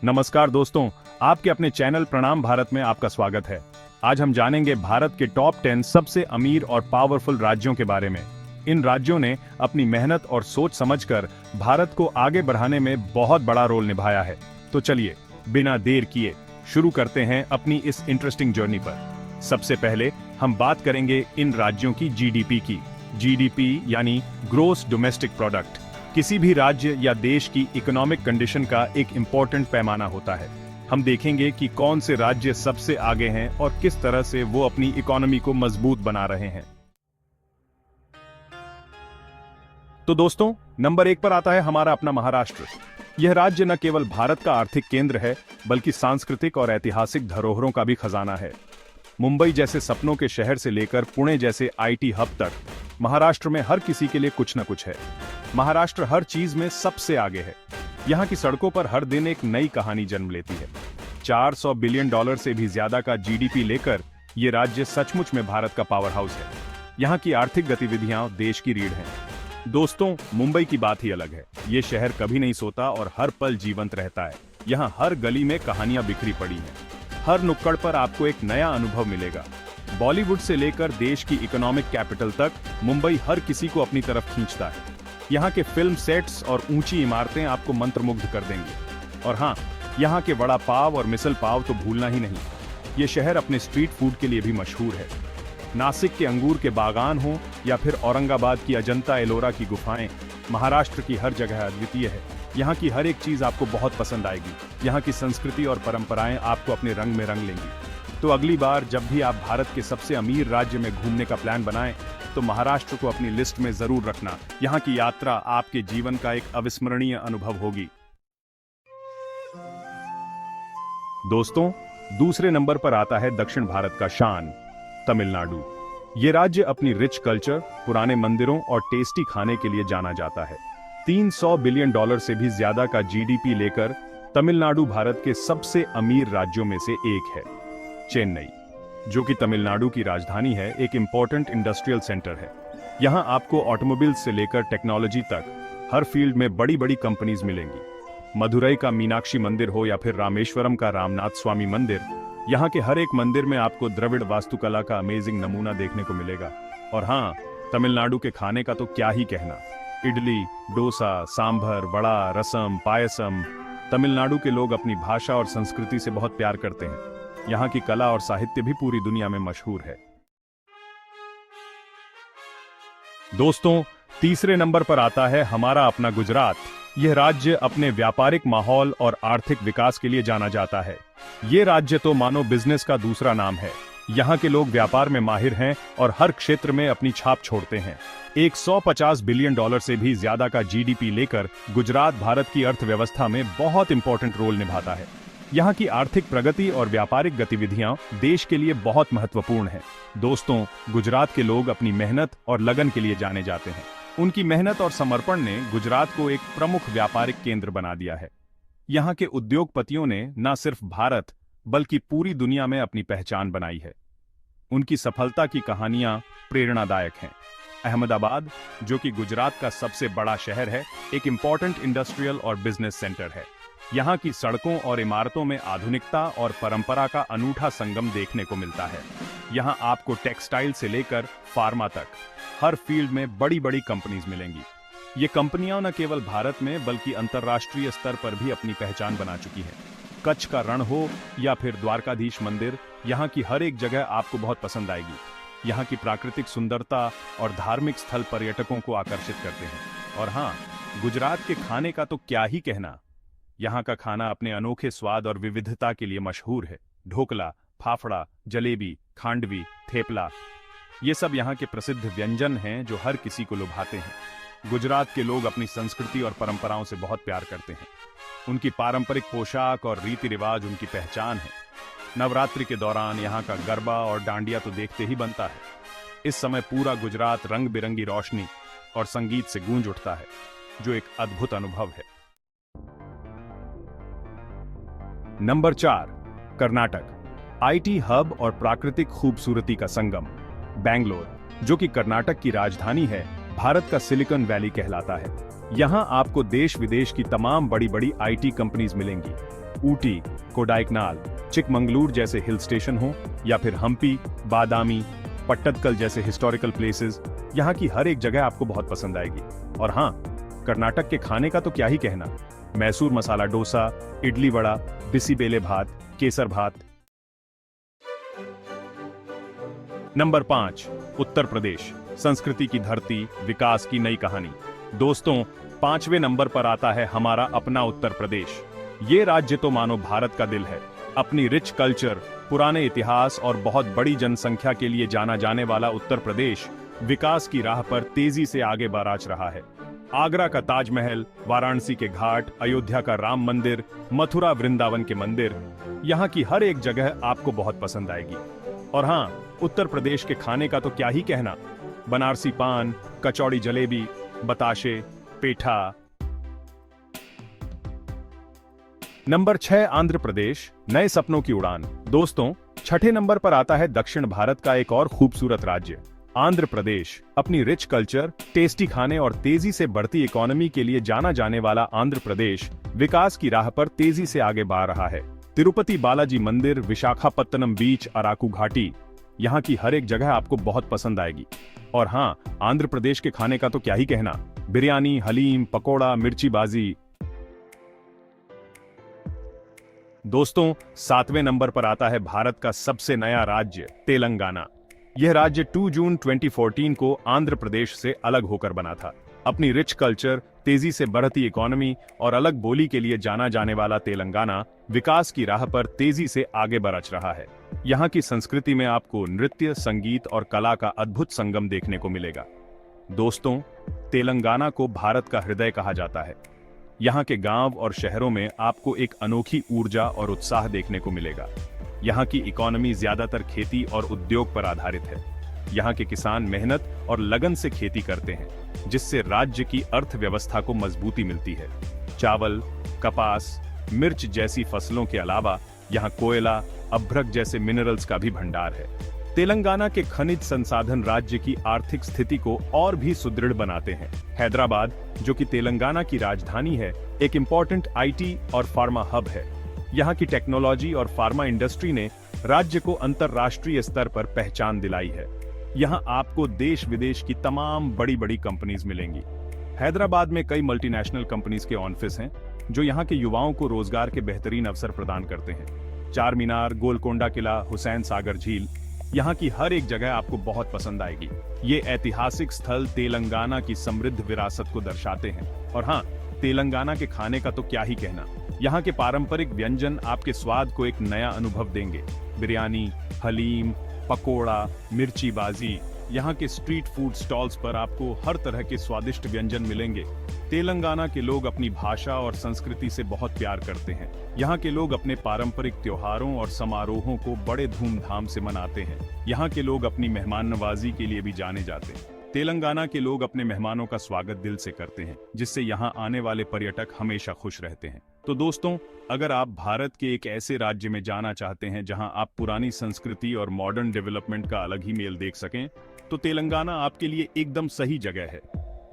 नमस्कार दोस्तों, आपके अपने चैनल प्रणाम भारत में आपका स्वागत है। आज हम जानेंगे भारत के टॉप 10 सबसे अमीर और पावरफुल राज्यों के बारे में। इन राज्यों ने अपनी मेहनत और सोच समझकर भारत को आगे बढ़ाने में बहुत बड़ा रोल निभाया है। तो चलिए बिना देर किए शुरू करते हैं अपनी इस इंटरेस्टिंग जर्नी पर। सबसे पहले हम बात करेंगे इन राज्यों की जीडीपी की। जीडीपी यानी ग्रोस डोमेस्टिक प्रोडक्ट किसी भी राज्य या देश की इकोनॉमिक कंडीशन का एक इम्पोर्टेंट पैमाना होता है। हम देखेंगे कि कौन से राज्य सबसे आगे हैं और किस तरह से वो अपनी इकोनॉमी को मजबूत बना रहे हैं। तो दोस्तों, नंबर 1 पर आता है हमारा अपना महाराष्ट्र। यह राज्य न केवल भारत का आर्थिक केंद्र है, बल्कि सांस्कृतिक और ऐतिहासिक धरोहरों का भी खजाना है। मुंबई जैसे सपनों के शहर से लेकर पुणे जैसे आईटी हब तक महाराष्ट्र में हर किसी के लिए कुछ न कुछ है। महाराष्ट्र हर चीज में सबसे आगे है। यहाँ की सड़कों पर हर दिन एक नई कहानी जन्म लेती है। $400 बिलियन से भी ज्यादा का जीडीपी लेकर ये राज्य सचमुच में भारत का पावर हाउस है। यहाँ की आर्थिक गतिविधियां देश की रीढ़ हैं। दोस्तों, मुंबई की बात ही अलग है। ये शहर कभी नहीं सोता और हर पल जीवंत रहता है। यहाँ हर गली में कहानियां बिखरी पड़ी हैं। हर नुक्कड़ पर आपको एक नया अनुभव मिलेगा। बॉलीवुड से लेकर देश की इकोनॉमिक कैपिटल तक मुंबई हर किसी को अपनी तरफ खींचता है। यहाँ के फिल्म सेट्स और ऊंची इमारतें आपको मंत्रमुग्ध कर देंगी। और हाँ, यहाँ के वड़ा पाव और मिसल पाव तो भूलना ही नहीं। ये शहर अपने स्ट्रीट फूड के लिए भी मशहूर है। नासिक के अंगूर के बागान हो या फिर औरंगाबाद की अजंता एलोरा की गुफाएं, महाराष्ट्र की हर जगह अद्वितीय है। यहाँ की हर एक चीज आपको बहुत पसंद आएगी। यहाँ की संस्कृति और परंपराएं आपको अपने रंग में रंग लेंगी। तो अगली बार जब भी आप भारत के सबसे अमीर राज्य में घूमने का प्लान बनाएं, तो महाराष्ट्र को अपनी लिस्ट में जरूर रखना। यहाँ की यात्रा आपके जीवन का एक अविस्मरणीय अनुभव होगी। दोस्तों, दूसरे नंबर पर आता है दक्षिण भारत का शान, तमिलनाडु। ये राज्य अपनी रिच कल्चर, पुराने मंदिरों और टेस्टी खाने के लिए जाना जाता है। $300 बिलियन से भी ज्यादा का जीडीपी लेकर तमिलनाडु भारत के सबसे अमीर राज्यों में से एक है। चेन्नई, जो कि तमिलनाडु की राजधानी है, एक इंपॉर्टेंट इंडस्ट्रियल सेंटर है। यहाँ आपको ऑटोमोबाइल्स से लेकर टेक्नोलॉजी तक हर फील्ड में बड़ी बड़ी कंपनीज मिलेंगी। मदुरई का मीनाक्षी मंदिर हो या फिर रामेश्वरम का रामनाथ स्वामी मंदिर, यहाँ के हर एक मंदिर में आपको द्रविड़ वास्तुकला का अमेजिंग नमूना देखने को मिलेगा। और हाँ, तमिलनाडु के खाने का तो क्या ही कहना। इडली, डोसा, सांभर, वड़ा, रसम, पायसम। तमिलनाडु के लोग अपनी भाषा और संस्कृति से बहुत प्यार करते हैं। यहाँ की कला और साहित्य भी पूरी दुनिया में मशहूर है। दोस्तों, तीसरे नंबर पर आता है हमारा अपना गुजरात। यह राज्य अपने व्यापारिक माहौल और आर्थिक विकास के लिए जाना जाता है। ये राज्य तो मानो बिजनेस का दूसरा नाम है। यहाँ के लोग व्यापार में माहिर हैं और हर क्षेत्र में अपनी छाप छोड़ते हैं। $150 बिलियन से भी ज्यादा का जीडीपी लेकर गुजरात भारत की अर्थव्यवस्था में बहुत इंपॉर्टेंट रोल निभाता है। यहाँ की आर्थिक प्रगति और व्यापारिक गतिविधियां देश के लिए बहुत महत्वपूर्ण हैं। दोस्तों, गुजरात के लोग अपनी मेहनत और लगन के लिए जाने जाते हैं। उनकी मेहनत और समर्पण ने गुजरात को एक प्रमुख व्यापारिक केंद्र बना दिया है। यहाँ के उद्योगपतियों ने न सिर्फ भारत बल्कि पूरी दुनिया में अपनी पहचान बनाई है। उनकी सफलता की कहानियां प्रेरणादायक हैं। अहमदाबाद, जो कि गुजरात का सबसे बड़ा शहर है, एक इंपॉर्टेंट इंडस्ट्रियल और बिजनेस सेंटर है। यहाँ की सड़कों और इमारतों में आधुनिकता और परंपरा का अनूठा संगम देखने को मिलता है। यहाँ आपको टेक्सटाइल से लेकर फार्मा तक हर फील्ड में बड़ी बड़ी कंपनीज मिलेंगी। ये कंपनियां न केवल भारत में बल्कि अंतर्राष्ट्रीय स्तर पर भी अपनी पहचान बना चुकी हैं। कच्छ का रण हो या फिर द्वारकाधीश मंदिर, यहाँ की हर एक जगह आपको बहुत पसंद आएगी। यहाँ की प्राकृतिक सुंदरता और धार्मिक स्थल पर्यटकों को आकर्षित करते हैं। और हाँ, गुजरात के खाने का तो क्या ही कहना। यहाँ का खाना अपने अनोखे स्वाद और विविधता के लिए मशहूर है। ढोकला, फाफड़ा, जलेबी, खांडवी, थेपला, ये सब यहाँ के प्रसिद्ध व्यंजन हैं जो हर किसी को लुभाते हैं। गुजरात के लोग अपनी संस्कृति और परंपराओं से बहुत प्यार करते हैं। उनकी पारंपरिक पोशाक और रीति रिवाज उनकी पहचान है। नवरात्रि के दौरान यहाँ का गरबा और डांडिया तो देखते ही बनता है। इस समय पूरा गुजरात रंग बिरंगी रोशनी और संगीत से गूंज उठता है, जो एक अद्भुत अनुभव है। नंबर 4, कर्नाटक। आईटी हब और प्राकृतिक खूबसूरती का संगम। बेंगलोर, जो कि कर्नाटक की राजधानी है, भारत का सिलिकॉन वैली कहलाता है। यहाँ आपको देश विदेश की तमाम बड़ी बड़ी आईटी कंपनीज मिलेंगी। ऊटी, कोडाइकनाल, चिकमंगलूर जैसे हिल स्टेशन हो या फिर हम्पी, बादामी, पट्टदकल जैसे हिस्टोरिकल प्लेसेस, यहाँ की हर एक जगह आपको बहुत पसंद आएगी। और हाँ, कर्नाटक के खाने का तो क्या ही कहना, मैसूर मसाला डोसा, इडली वड़ा, बिसीबेले भात, केसर भात। नंबर 5, उत्तर प्रदेश, संस्कृति की धरती, विकास की नई कहानी। दोस्तों, 5वें नंबर पर आता है हमारा अपना उत्तर प्रदेश। ये राज्य तो मानो भारत का दिल है। अपनी रिच कल्चर, पुराने इतिहास और बहुत बड़ी जनसंख्या के लिए जाना जाने वाला उत्तर प्रदेश विकास की राह पर तेजी से आगे बढ़ रहा है। आगरा का ताजमहल, वाराणसी के घाट, अयोध्या का राम मंदिर, मथुरा वृंदावन के मंदिर, यहाँ की हर एक जगह आपको बहुत पसंद आएगी। और हाँ, उत्तर प्रदेश के खाने का तो क्या ही कहना, बनारसी पान, कचौड़ी जलेबी, बताशे, पेठा। नंबर 6, आंध्र प्रदेश, नए सपनों की उड़ान। दोस्तों, 6ठे नंबर पर आता है दक्षिण भारत का एक और खूबसूरत राज्य, आंध्र प्रदेश। अपनी रिच कल्चर, टेस्टी खाने और तेजी से बढ़ती इकोनॉमी के लिए जाना जाने वाला आंध्र प्रदेश विकास की राह पर तेजी से आगे बढ़ रहा है। तिरुपति बालाजी मंदिर, विशाखापत्तनम बीच, अराकू घाटी, यहाँ की हर एक जगह आपको बहुत पसंद आएगी। और हाँ, आंध्र प्रदेश के खाने का तो क्या ही कहना, बिरयानी, हलीम, पकोड़ा, मिर्ची बाजी। दोस्तों, 7वें नंबर पर आता है भारत का सबसे नया राज्य, तेलंगाना। यह राज्य 2 जून 2014 को आंध्र प्रदेश से अलग होकर बना था। अपनी रिच कल्चर, तेजी से बढ़ती इकोनॉमी और अलग बोली के लिए जाना जाने वाला तेलंगाना विकास की राह पर तेजी से आगे बढ़ रहा है। यहाँ की संस्कृति में आपको नृत्य, संगीत और कला का अद्भुत संगम देखने को मिलेगा। दोस्तों, तेलंगाना को भारत का हृदय कहा जाता है। यहाँ के गांव और शहरों में आपको एक अनोखी ऊर्जा और उत्साह देखने को मिलेगा। यहाँ की इकोनॉमी ज्यादातर खेती और उद्योग पर आधारित है। यहाँ के किसान मेहनत और लगन से खेती करते हैं, जिससे राज्य की अर्थव्यवस्था को मजबूती मिलती है। चावल, कपास, मिर्च जैसी फसलों के अलावा यहाँ कोयला, अभ्रक जैसे मिनरल्स का भी भंडार है। तेलंगाना के खनिज संसाधन राज्य की आर्थिक स्थिति को और भी सुदृढ़ बनाते हैं। हैदराबाद, जो कि तेलंगाना की राजधानी है, एक इम्पोर्टेंट आईटी और फार्मा हब है। यहाँ की टेक्नोलॉजी और फार्मा इंडस्ट्री ने राज्य को अंतर्राष्ट्रीय स्तर पर पहचान दिलाई है। यहाँ आपको देश विदेश की तमाम बड़ी बड़ी कंपनीज मिलेंगी। हैदराबाद में कई मल्टीनेशनल कंपनीज के ऑफिस हैं, जो यहाँ के युवाओं को रोजगार के बेहतरीन अवसर प्रदान करते हैं। चार मीनार, गोलकोंडा किला, हुसैन सागर झील, यहाँ की हर एक जगह आपको बहुत पसंद आएगी। ये ऐतिहासिक स्थल तेलंगाना की समृद्ध विरासत को दर्शाते हैं। और हाँ, तेलंगाना के खाने का तो क्या ही कहना, यहाँ के पारंपरिक व्यंजन आपके स्वाद को एक नया अनुभव देंगे। बिरयानी, हलीम, पकोड़ा, मिर्ची बाजी, यहाँ के स्ट्रीट फूड स्टॉल्स पर आपको हर तरह के स्वादिष्ट व्यंजन मिलेंगे। तेलंगाना के लोग अपनी भाषा और संस्कृति से बहुत प्यार करते हैं। यहाँ के लोग अपने पारंपरिक त्योहारों और समारोहों को बड़े धूमधाम से मनाते हैं। यहाँ के लोग अपनी मेहमान नवाजी के लिए भी जाने जाते हैं। तेलंगाना के लोग अपने मेहमानों का स्वागत दिल से करते हैं, जिससे यहाँ आने वाले पर्यटक हमेशा खुश रहते हैं। तो दोस्तों, अगर आप भारत के एक ऐसे राज्य में जाना चाहते हैं जहां आप पुरानी संस्कृति और मॉडर्न डेवलपमेंट का अलग ही मेल देख सकें, तो तेलंगाना आपके लिए एकदम सही जगह है।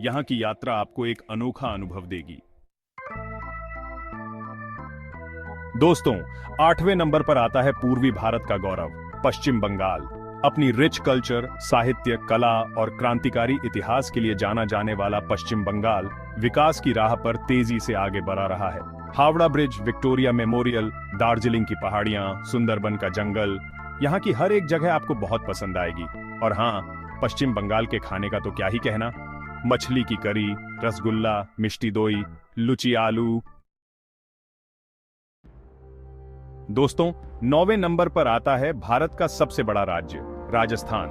यहाँ की यात्रा आपको एक अनोखा अनुभव देगी। दोस्तों, 8वें नंबर पर आता है पूर्वी भारत का गौरव, पश्चिम बंगाल। अपनी रिच कल्चर, साहित्य, कला और क्रांतिकारी इतिहास के लिए जाना जाने वाला पश्चिम बंगाल विकास की राह पर तेजी से आगे बढ़ रहा है। Howrah bridge, Victoria memorial, Darjeeling की पहाड़ियां, सुंदरबन का जंगल, यहाँ की हर एक जगह आपको बहुत पसंद आएगी। और हाँ, पश्चिम बंगाल के खाने का तो क्या ही कहना, मछली की करी, रसगुल्ला, मिष्टी दोई, लुची आलू। दोस्तों, 9वें नंबर पर आता है भारत का सबसे बड़ा राज्य, राजस्थान।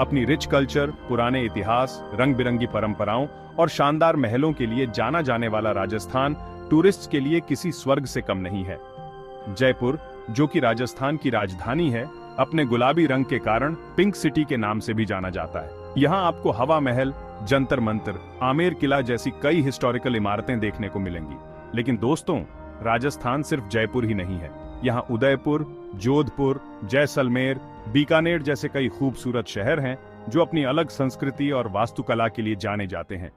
अपनी रिच कल्चर, पुराने इतिहास, रंग बिरंगी परंपराओं और शानदार महलों के लिए जाना जाने वाला राजस्थान टूरिस्ट्स के लिए किसी स्वर्ग से कम नहीं है। जयपुर, जो कि राजस्थान की राजधानी है, अपने गुलाबी रंग के कारण पिंक सिटी के नाम से भी जाना जाता है। यहाँ आपको हवा महल, जंतर मंतर, आमेर किला जैसी कई हिस्टोरिकल इमारतें देखने को मिलेंगी। लेकिन दोस्तों, राजस्थान सिर्फ जयपुर ही नहीं है। यहाँ उदयपुर, जोधपुर, जैसलमेर, बीकानेर जैसे कई खूबसूरत शहर हैं, जो अपनी अलग संस्कृति और वास्तुकला के लिए जाने जाते हैं।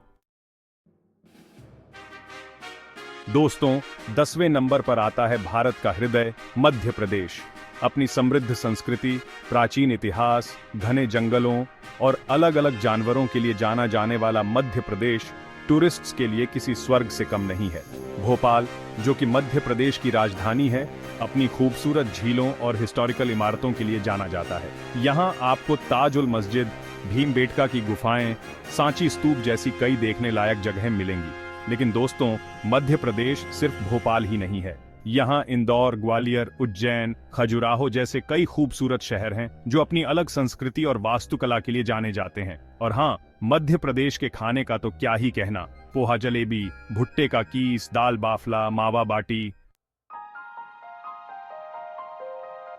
दोस्तों, 10वें नंबर पर आता है भारत का हृदय मध्य प्रदेश। अपनी समृद्ध संस्कृति, प्राचीन इतिहास, घने जंगलों और अलग अलग जानवरों के लिए जाना जाने वाला मध्य प्रदेश टूरिस्ट्स के लिए किसी स्वर्ग से कम नहीं है। भोपाल, जो कि मध्य प्रदेश की राजधानी है, अपनी खूबसूरत झीलों और हिस्टोरिकल इमारतों के लिए जाना जाता है। यहाँ आपको ताजुल मस्जिद, भीमबेटका की गुफाएं, सांची स्तूप जैसी कई देखने लायक जगहें मिलेंगी। लेकिन दोस्तों, मध्य प्रदेश सिर्फ भोपाल ही नहीं है। यहाँ इंदौर, ग्वालियर, उज्जैन, खजुराहो जैसे कई खूबसूरत शहर हैं जो अपनी अलग संस्कृति और वास्तुकला के लिए जाने जाते हैं। और हाँ, मध्य प्रदेश के खाने का तो क्या ही कहना, पोहा जलेबी, भुट्टे का कीस, दाल बाफला, मावा बाटी।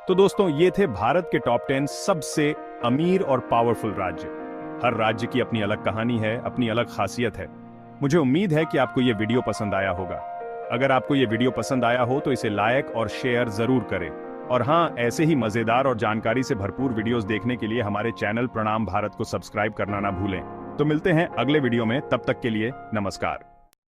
तो दोस्तों, ये थे भारत के टॉप 10 सबसे अमीर और पावरफुल राज्य। हर राज्य की अपनी अलग कहानी है, अपनी अलग खासियत है। मुझे उम्मीद है कि आपको ये वीडियो पसंद आया होगा। अगर आपको ये वीडियो पसंद आया हो तो इसे लाइक और शेयर जरूर करें। और हाँ, ऐसे ही मजेदार और जानकारी से भरपूर वीडियोस देखने के लिए हमारे चैनल प्रणाम भारत को सब्सक्राइब करना ना भूलें। तो मिलते हैं अगले वीडियो में, तब तक के लिए नमस्कार।